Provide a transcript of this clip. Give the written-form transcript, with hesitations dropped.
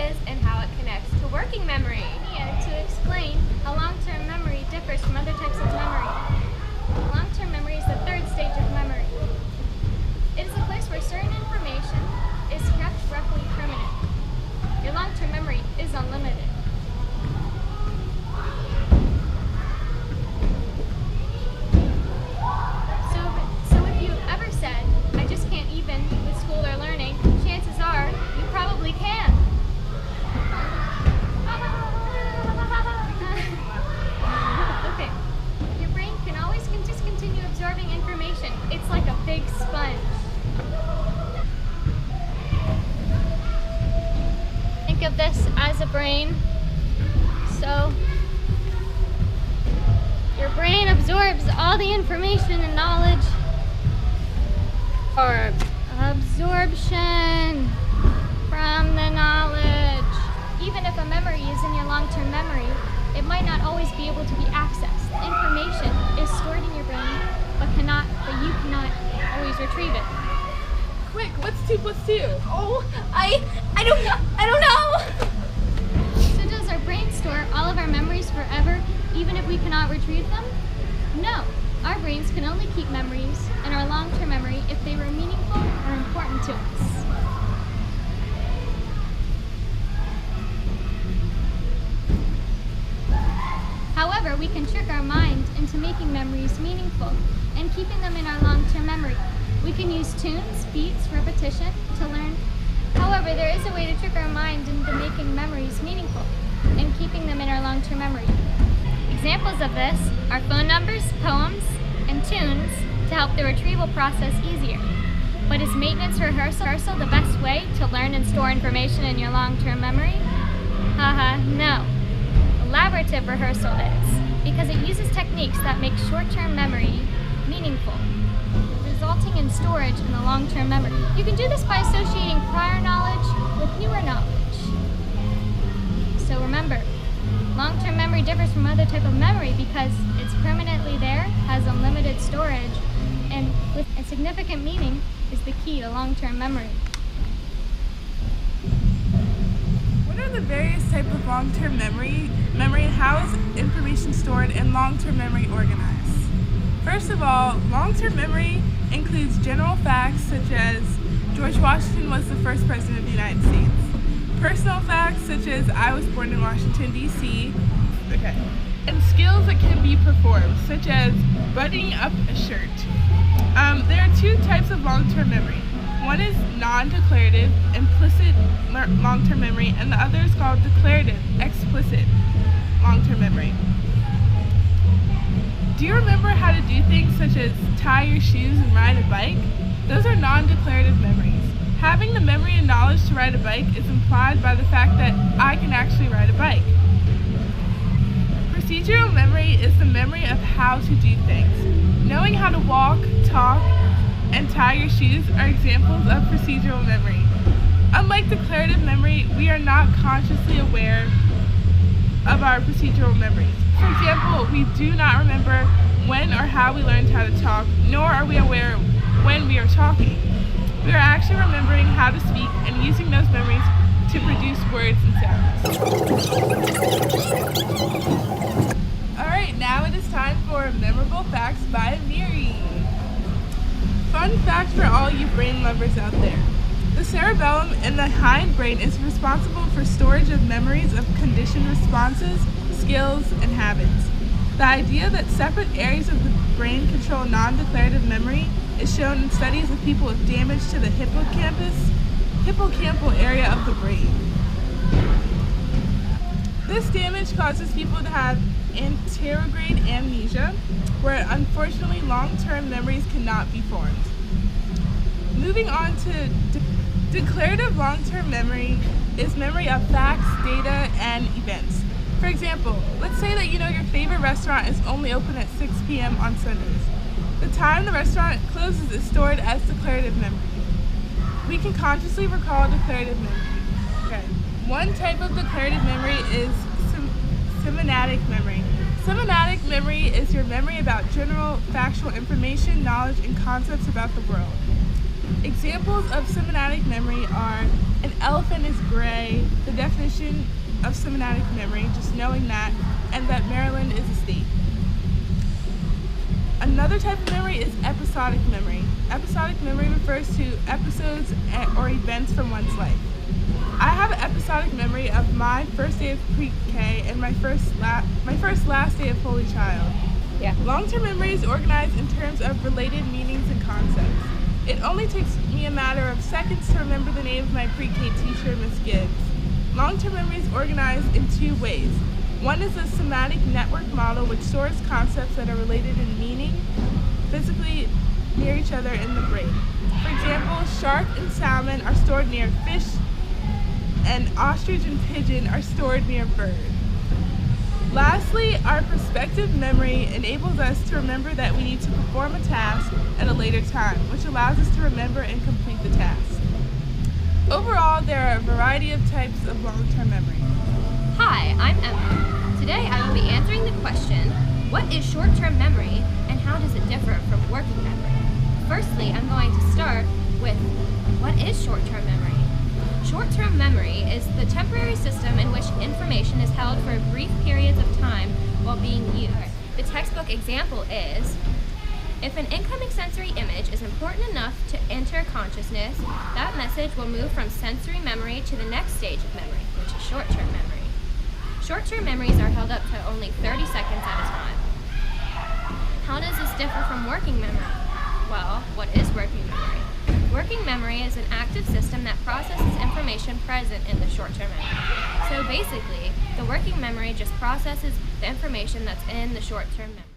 is and how it connects to working memory. To explain how long-term memory differs from other types of memory. Long-term memory is the third stage of memory. It is a place where certain information is kept roughly permanent. Your long-term memory is unlimited. So if you ever said, I just can't even with school or learning, chances are you probably can. Okay. Your brain can always just continue absorbing information. It's like a big sponge. Think of this as a brain. So your brain absorbs all the information and knowledge. Or absorption from the knowledge. Even if a memory is in your long-term memory, it might not always be able to be accessed. The information is stored in your brain, but you cannot always retrieve it. Quick, what's 2 plus 2? Oh, I don't know. So does our brain store all of our memories forever, even if we cannot retrieve them? No. Our brains can only keep memories in our long-term memory if they were meaningful or important to us. However, we can trick our mind into making memories meaningful and keeping them in our long-term memory. We can use tunes, beats, repetition to learn. However, there is a way to trick our mind into making memories meaningful and keeping them in our long-term memory. Examples of this are phone numbers, poems, and tunes to help the retrieval process easier. But is maintenance rehearsal the best way to learn and store information in your long-term memory? No. Collaborative rehearsal is, because it uses techniques that make short-term memory meaningful, resulting in storage in the long-term memory. You can do this by associating prior knowledge with newer knowledge. So remember, long-term memory differs from other type of memory because it's permanently there, has unlimited storage, and with a significant meaning is the key to long-term memory. What are the various types of long-term memory, and how is information stored in long-term memory organized? First of all, long-term memory includes general facts such as George Washington was the first president of the United States. Personal facts such as I was born in Washington, D.C. And skills that can be performed, such as buttoning up a shirt. There are 2 types of long-term memory. One is non-declarative, implicit long-term memory, and the other is called declarative, explicit long-term memory. Do you remember how to do things such as tie your shoes and ride a bike? Those are non-declarative memories. Having the memory and knowledge to ride a bike is implied by the fact that I can actually ride a bike. Procedural memory is the memory of how to do things. Knowing how to walk, talk, and tie your shoes are examples of procedural memory. Unlike declarative memory, we are not consciously aware of our procedural memories. For example, we do not remember when or how we learned how to talk, nor are we aware when we are talking. We are actually remembering how to speak and using those memories to produce words and sounds. Alright, now it is time for Memorable Facts by Miri. Fun fact for all you brain lovers out there. The cerebellum in the hindbrain is responsible for storage of memories of conditioned responses, skills, and habits. The idea that separate areas of the brain control non-declarative memory is shown in studies of people with damage to the hippocampal area of the brain. This damage causes people to have anterograde amnesia, where unfortunately long-term memories cannot be formed. Moving on to declarative long-term memory is memory of facts, data, and events. For example, let's say that you know your favorite restaurant is only open at 6 p.m. on Sundays. The time the restaurant closes is stored as declarative memory. We can consciously recall declarative memory. One type of declarative memory is semantic memory. Semantic memory is your memory about general factual information, knowledge, and concepts about the world. Examples of semantic memory are An elephant is gray. The definition of semantic memory, just knowing that, and that Maryland is a state. Another type of memory is episodic memory. Episodic memory refers to episodes or events from one's life. I have an episodic memory of my first day of pre-K and my first last day of Holy Child. Yeah. Long-term memory is organized in terms of related meanings and concepts. It only takes me a matter of seconds to remember the name of my pre-K teacher, Miss Gibbs. Long-term memory is organized in two ways. One is a semantic network model which stores concepts that are related in meaning physically near each other in the brain. For example, shark and salmon are stored near fish, and ostrich and pigeon are stored near bird. Lastly, our perspective memory enables us to remember that we need to perform a task at a later time, which allows us to remember and complete the task. Overall, there are a variety of types of long-term memory. Hi, I'm Emma. Today I will be answering the question, what is short-term memory and how does it differ from working memory? Firstly, I'm going to start with what is short-term memory? Short-term memory is the temporary system in which information is held for brief periods of time while being used. The textbook example is, if an incoming sensory image is important enough to enter consciousness, that message will move from sensory memory to the next stage of memory, which is short-term memory. Short-term memories are held up to only 30 seconds at a time. How does this differ from working memory? Well, what is working memory? Working memory is an active system that processes information present in the short-term memory. So basically, the working memory just processes the information that's in the short-term memory.